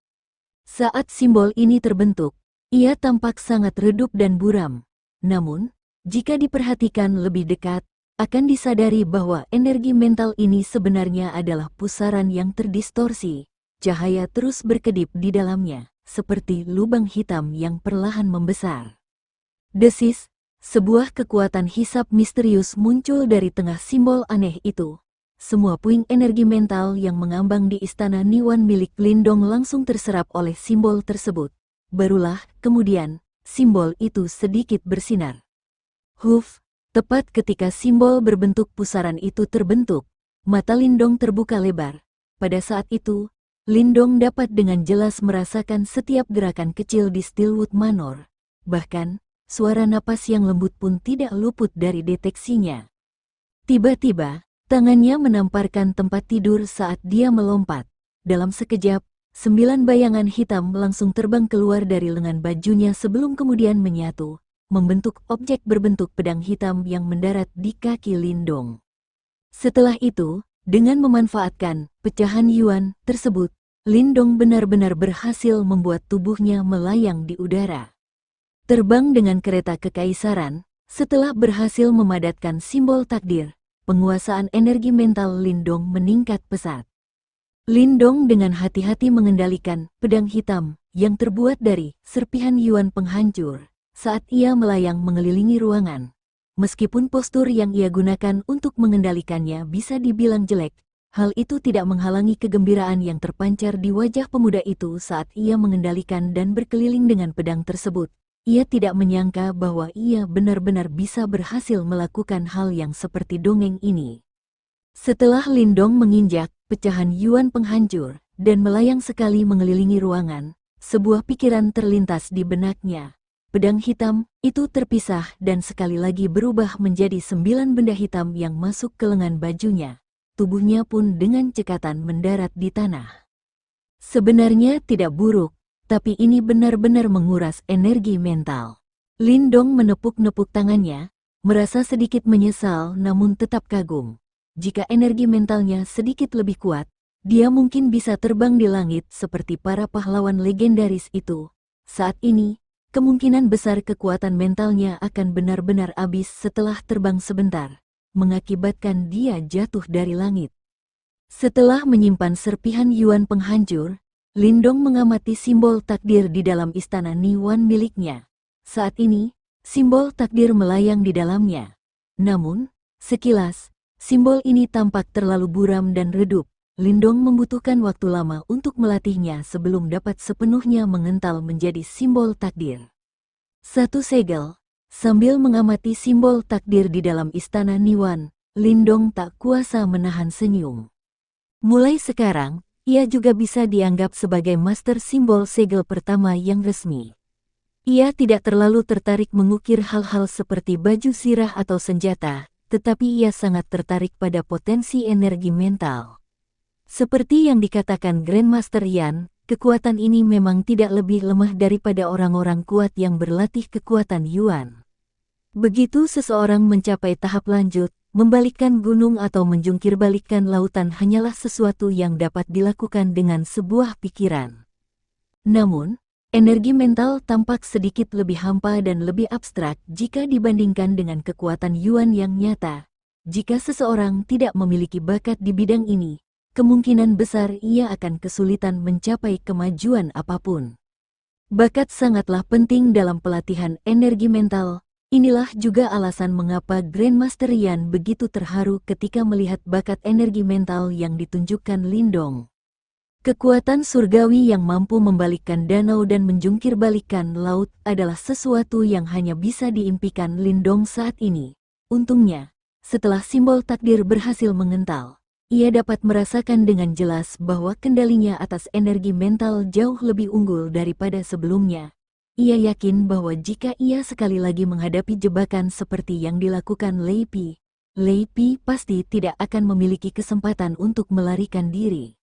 Saat simbol ini terbentuk, ia tampak sangat redup dan buram. Namun, jika diperhatikan lebih dekat, akan disadari bahwa energi mental ini sebenarnya adalah pusaran yang terdistorsi. Cahaya terus berkedip di dalamnya, seperti lubang hitam yang perlahan membesar. Desis, sebuah kekuatan hisap misterius muncul dari tengah simbol aneh itu. Semua puing energi mental yang mengambang di istana Niwan milik Lindong langsung terserap oleh simbol tersebut. Barulah, kemudian, simbol itu sedikit bersinar. Huf, tepat ketika simbol berbentuk pusaran itu terbentuk, mata Lindong terbuka lebar. Pada saat itu, Lindong dapat dengan jelas merasakan setiap gerakan kecil di Stillwood Manor. Bahkan, suara napas yang lembut pun tidak luput dari deteksinya. Tiba-tiba, tangannya menamparkan tempat tidur saat dia melompat. Dalam sekejap, 9 bayangan hitam langsung terbang keluar dari lengan bajunya sebelum kemudian menyatu, membentuk objek berbentuk pedang hitam yang mendarat di kaki Lindong. Setelah itu, dengan memanfaatkan pecahan Yuan tersebut, Lindong benar-benar berhasil membuat tubuhnya melayang di udara. Terbang dengan kereta kekaisaran, setelah berhasil memadatkan simbol takdir, penguasaan energi mental Lindong meningkat pesat. Lindong dengan hati-hati mengendalikan pedang hitam yang terbuat dari serpihan Yuan penghancur saat ia melayang mengelilingi ruangan. Meskipun postur yang ia gunakan untuk mengendalikannya bisa dibilang jelek, hal itu tidak menghalangi kegembiraan yang terpancar di wajah pemuda itu saat ia mengendalikan dan berkeliling dengan pedang tersebut. Ia tidak menyangka bahwa ia benar-benar bisa berhasil melakukan hal yang seperti dongeng ini. Setelah Lindong menginjak pecahan Yuan penghancur dan melayang sekali mengelilingi ruangan, sebuah pikiran terlintas di benaknya. Pedang hitam itu terpisah dan sekali lagi berubah menjadi 9 benda hitam yang masuk ke lengan bajunya. Tubuhnya pun dengan cekatan mendarat di tanah. Sebenarnya tidak buruk, tapi ini benar-benar menguras energi mental. Lindong menepuk-nepuk tangannya, merasa sedikit menyesal namun tetap kagum. Jika energi mentalnya sedikit lebih kuat, dia mungkin bisa terbang di langit seperti para pahlawan legendaris itu. Saat ini, kemungkinan besar kekuatan mentalnya akan benar-benar habis setelah terbang sebentar, mengakibatkan dia jatuh dari langit. Setelah menyimpan serpihan Yuan penghancur, Lindong mengamati simbol takdir di dalam istana Niwan miliknya. Saat ini, simbol takdir melayang di dalamnya. Namun, sekilas, simbol ini tampak terlalu buram dan redup. Lindong membutuhkan waktu lama untuk melatihnya sebelum dapat sepenuhnya mengental menjadi simbol takdir. Satu segel, sambil mengamati simbol takdir di dalam istana Niwan, Lindong tak kuasa menahan senyum. Mulai sekarang, ia juga bisa dianggap sebagai master simbol segel pertama yang resmi. Ia tidak terlalu tertarik mengukir hal-hal seperti baju sirah atau senjata, tetapi ia sangat tertarik pada potensi energi mental. Seperti yang dikatakan Grandmaster Yan, kekuatan ini memang tidak lebih lemah daripada orang-orang kuat yang berlatih kekuatan Yuan. Begitu seseorang mencapai tahap lanjut, membalikkan gunung atau menjungkir-balikkan lautan hanyalah sesuatu yang dapat dilakukan dengan sebuah pikiran. Namun, energi mental tampak sedikit lebih hampa dan lebih abstrak jika dibandingkan dengan kekuatan Yuan yang nyata. Jika seseorang tidak memiliki bakat di bidang ini, kemungkinan besar ia akan kesulitan mencapai kemajuan apapun. Bakat sangatlah penting dalam pelatihan energi mental. Inilah juga alasan mengapa Grandmaster Yan begitu terharu ketika melihat bakat energi mental yang ditunjukkan Lindong. Kekuatan surgawi yang mampu membalikkan danau dan menjungkirbalikkan laut adalah sesuatu yang hanya bisa diimpikan Lindong saat ini. Untungnya, setelah simbol takdir berhasil mengental, ia dapat merasakan dengan jelas bahwa kendalinya atas energi mental jauh lebih unggul daripada sebelumnya. Ia yakin bahwa jika ia sekali lagi menghadapi jebakan seperti yang dilakukan Lei Pi pasti tidak akan memiliki kesempatan untuk melarikan diri.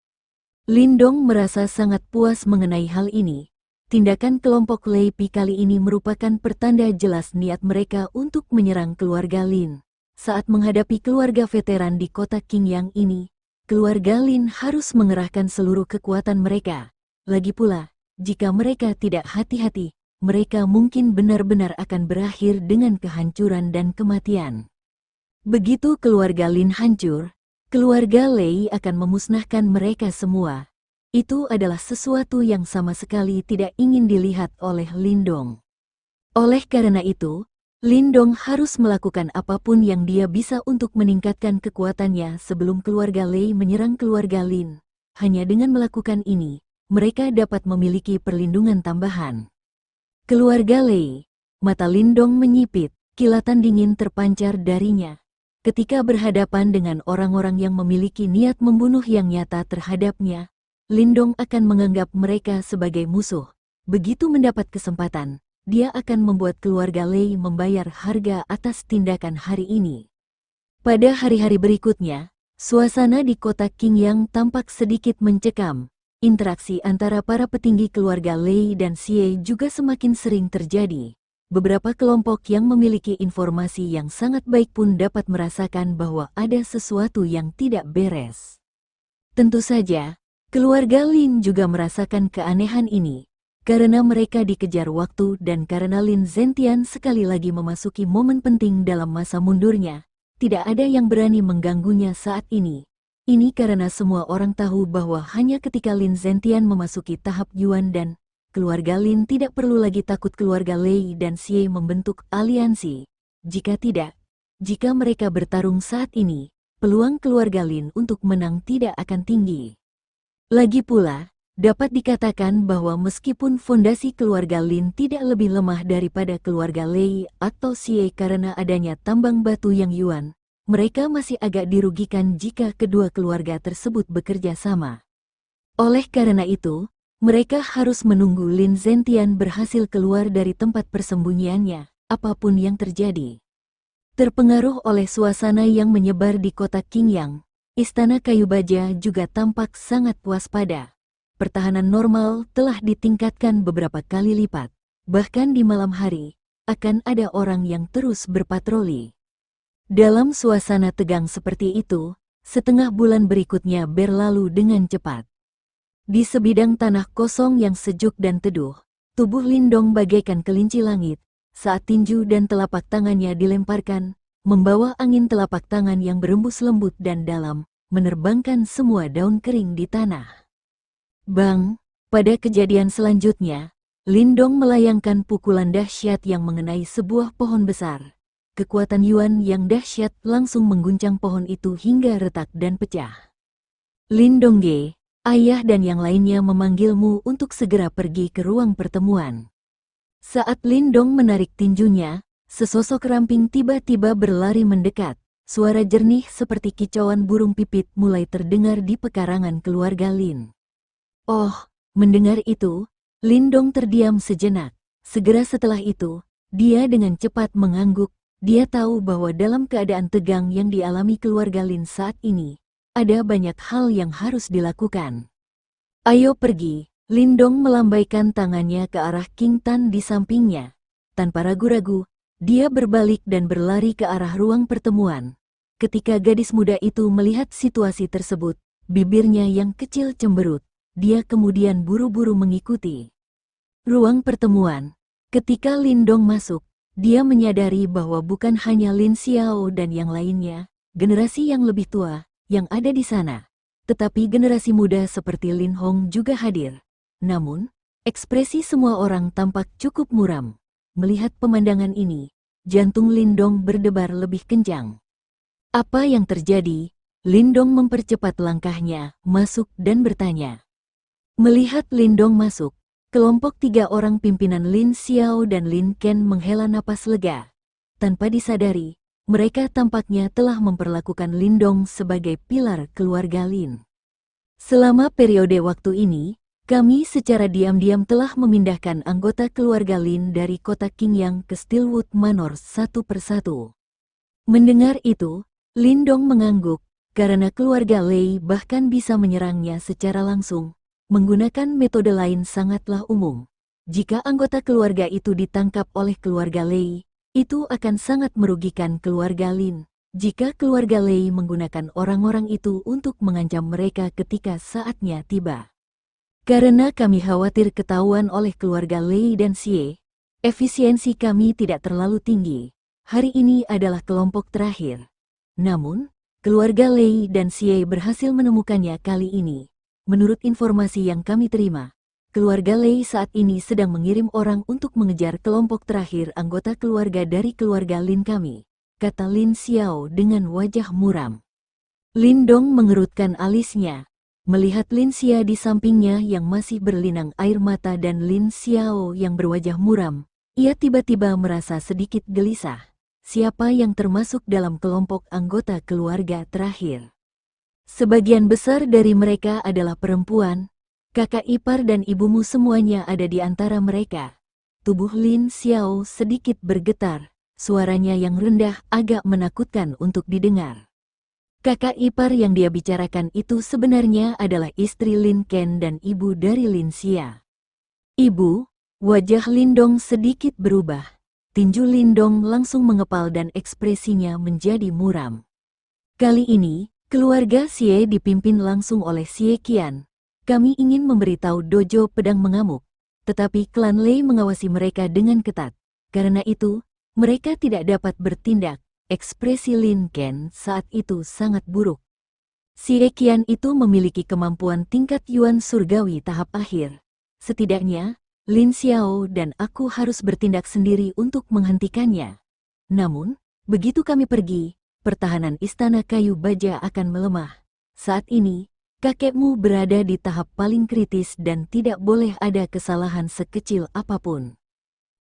Lindong merasa sangat puas mengenai hal ini. Tindakan kelompok Lei Pi kali ini merupakan pertanda jelas niat mereka untuk menyerang keluarga Lin. Saat menghadapi keluarga veteran di kota Qingyang ini, keluarga Lin harus mengerahkan seluruh kekuatan mereka. Lagi pula, jika mereka tidak hati-hati, mereka mungkin benar-benar akan berakhir dengan kehancuran dan kematian. Begitu keluarga Lin hancur, keluarga Lei akan memusnahkan mereka semua. Itu adalah sesuatu yang sama sekali tidak ingin dilihat oleh Lindong. Oleh karena itu, Lindong harus melakukan apapun yang dia bisa untuk meningkatkan kekuatannya sebelum keluarga Lei menyerang keluarga Lin. Hanya dengan melakukan ini, mereka dapat memiliki perlindungan tambahan. Keluarga Lei, mata Lindong menyipit, kilatan dingin terpancar darinya. Ketika berhadapan dengan orang-orang yang memiliki niat membunuh yang nyata terhadapnya, Lindong akan menganggap mereka sebagai musuh. Begitu mendapat kesempatan, dia akan membuat keluarga Lei membayar harga atas tindakan hari ini. Pada hari-hari berikutnya, suasana di kota Qingyang tampak sedikit mencekam. Interaksi antara para petinggi keluarga Lei dan Xie juga semakin sering terjadi. Beberapa kelompok yang memiliki informasi yang sangat baik pun dapat merasakan bahwa ada sesuatu yang tidak beres. Tentu saja, keluarga Lin juga merasakan keanehan ini, karena mereka dikejar waktu dan karena Lin Zentian sekali lagi memasuki momen penting dalam masa mundurnya. Tidak ada yang berani mengganggunya saat ini. Ini karena semua orang tahu bahwa hanya ketika Lin Zentian memasuki tahap Yuan dan keluarga Lin tidak perlu lagi takut keluarga Lei dan Xie membentuk aliansi. Jika tidak, jika mereka bertarung saat ini, peluang keluarga Lin untuk menang tidak akan tinggi. Lagi pula, dapat dikatakan bahwa meskipun fondasi keluarga Lin tidak lebih lemah daripada keluarga Lei atau Xie karena adanya tambang batu yang Yuan, mereka masih agak dirugikan jika kedua keluarga tersebut bekerja sama. Oleh karena itu, mereka harus menunggu Lin Zentian berhasil keluar dari tempat persembunyiannya, apapun yang terjadi. Terpengaruh oleh suasana yang menyebar di kota Qingyang, Istana Kayu Baja juga tampak sangat waspada. Pertahanan normal telah ditingkatkan beberapa kali lipat. Bahkan di malam hari, akan ada orang yang terus berpatroli. Dalam suasana tegang seperti itu, setengah bulan berikutnya berlalu dengan cepat. Di sebidang tanah kosong yang sejuk dan teduh, tubuh Lindong bagaikan kelinci langit, saat tinju dan telapak tangannya dilemparkan, membawa angin telapak tangan yang berembus lembut dan dalam, menerbangkan semua daun kering di tanah. Bang! Pada kejadian selanjutnya, Lindong melayangkan pukulan dahsyat yang mengenai sebuah pohon besar. Kekuatan Yuan yang dahsyat langsung mengguncang pohon itu hingga retak dan pecah. Lindong Ge, ayah dan yang lainnya memanggilmu untuk segera pergi ke ruang pertemuan. Saat Lindong menarik tinjunya, sesosok ramping tiba-tiba berlari mendekat. Suara jernih seperti kicauan burung pipit mulai terdengar di pekarangan keluarga Lin. Oh, mendengar itu, Lindong terdiam sejenak. Segera setelah itu, dia dengan cepat mengangguk. Dia tahu bahwa dalam keadaan tegang yang dialami keluarga Lin saat ini, ada banyak hal yang harus dilakukan. Ayo pergi, Lindong melambaikan tangannya ke arah King Tan di sampingnya. Tanpa ragu-ragu, dia berbalik dan berlari ke arah ruang pertemuan. Ketika gadis muda itu melihat situasi tersebut, bibirnya yang kecil cemberut. Dia kemudian buru-buru mengikuti ruang pertemuan. Ketika Lindong masuk, dia menyadari bahwa bukan hanya Lin Xiao dan yang lainnya, generasi yang lebih tua, yang ada di sana. Tetapi generasi muda seperti Lin Hong juga hadir. Namun, ekspresi semua orang tampak cukup muram. Melihat pemandangan ini, jantung Lindong berdebar lebih kencang. Apa yang terjadi? Lindong mempercepat langkahnya, masuk dan bertanya. Melihat Lindong masuk, kelompok 3 orang pimpinan Lin Xiao dan Lin Ken menghela napas lega. Tanpa disadari, mereka tampaknya telah memperlakukan Lindong sebagai pilar keluarga Lin. Selama periode waktu ini, kami secara diam-diam telah memindahkan anggota keluarga Lin dari kota Qingyang ke Stillwood Manor satu persatu. Mendengar itu, Lindong mengangguk, karena keluarga Lei bahkan bisa menyerangnya secara langsung. Menggunakan metode lain sangatlah umum. Jika anggota keluarga itu ditangkap oleh keluarga Lei, itu akan sangat merugikan keluarga Lin. Jika keluarga Lei menggunakan orang-orang itu untuk mengancam mereka ketika saatnya tiba. Karena kami khawatir ketahuan oleh keluarga Lei dan Xie, efisiensi kami tidak terlalu tinggi. Hari ini adalah kelompok terakhir. Namun, keluarga Lei dan Xie berhasil menemukannya kali ini. Menurut informasi yang kami terima, keluarga Lei saat ini sedang mengirim orang untuk mengejar kelompok terakhir anggota keluarga dari keluarga Lin kami, kata Lin Xiao dengan wajah muram. Lindong mengerutkan alisnya, melihat Lin Xia di sampingnya yang masih berlinang air mata dan Lin Xiao yang berwajah muram. Ia tiba-tiba merasa sedikit gelisah. Siapa yang termasuk dalam kelompok anggota keluarga terakhir? Sebagian besar dari mereka adalah perempuan, kakak ipar dan ibumu semuanya ada di antara mereka. Tubuh Lin Xiao sedikit bergetar, suaranya yang rendah agak menakutkan untuk didengar. Kakak ipar yang dia bicarakan itu sebenarnya adalah istri Lin Ken dan ibu dari Lin Xia. Ibu, wajah Lindong sedikit berubah. Tinju Lindong langsung mengepal dan ekspresinya menjadi muram. Kali ini, keluarga Xie dipimpin langsung oleh Xie Qian. Kami ingin memberitahu dojo pedang mengamuk, tetapi klan Lei mengawasi mereka dengan ketat. Karena itu, mereka tidak dapat bertindak. Ekspresi Lin Ken saat itu sangat buruk. Xie Qian itu memiliki kemampuan tingkat Yuan Surgawi tahap akhir. Setidaknya, Lin Xiao dan aku harus bertindak sendiri untuk menghentikannya. Namun, begitu kami pergi, pertahanan istana kayu baja akan melemah. Saat ini, kakekmu berada di tahap paling kritis dan tidak boleh ada kesalahan sekecil apapun.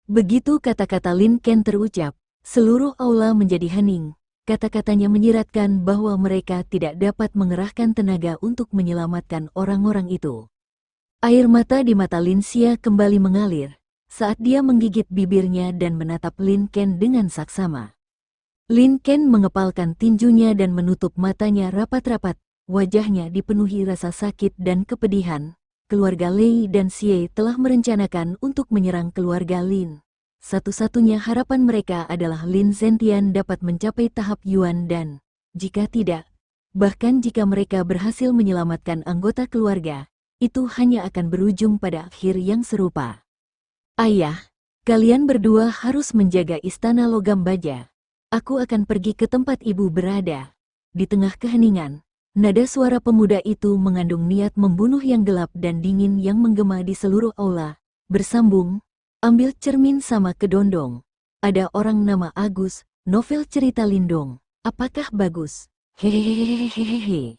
Begitu kata-kata Lin Ken terucap, seluruh aula menjadi hening. Kata-katanya menyiratkan bahwa mereka tidak dapat mengerahkan tenaga untuk menyelamatkan orang-orang itu. Air mata di mata Lin Xia kembali mengalir, saat dia menggigit bibirnya dan menatap Lin Ken dengan saksama. Lin Ken mengepalkan tinjunya dan menutup matanya rapat-rapat, wajahnya dipenuhi rasa sakit dan kepedihan. Keluarga Lei dan Xie telah merencanakan untuk menyerang keluarga Lin. Satu-satunya harapan mereka adalah Lin Zentian dapat mencapai tahap Yuan dan, jika tidak, bahkan jika mereka berhasil menyelamatkan anggota keluarga, itu hanya akan berujung pada akhir yang serupa. Ayah, kalian berdua harus menjaga istana logam baja. Aku akan pergi ke tempat ibu berada. Di tengah keheningan, nada suara pemuda itu mengandung niat membunuh yang gelap dan dingin yang menggema di seluruh aula. Bersambung, ambil cermin sama kedondong. Ada orang nama Agus, novel cerita Lindong. Apakah bagus? Hehehehehehe.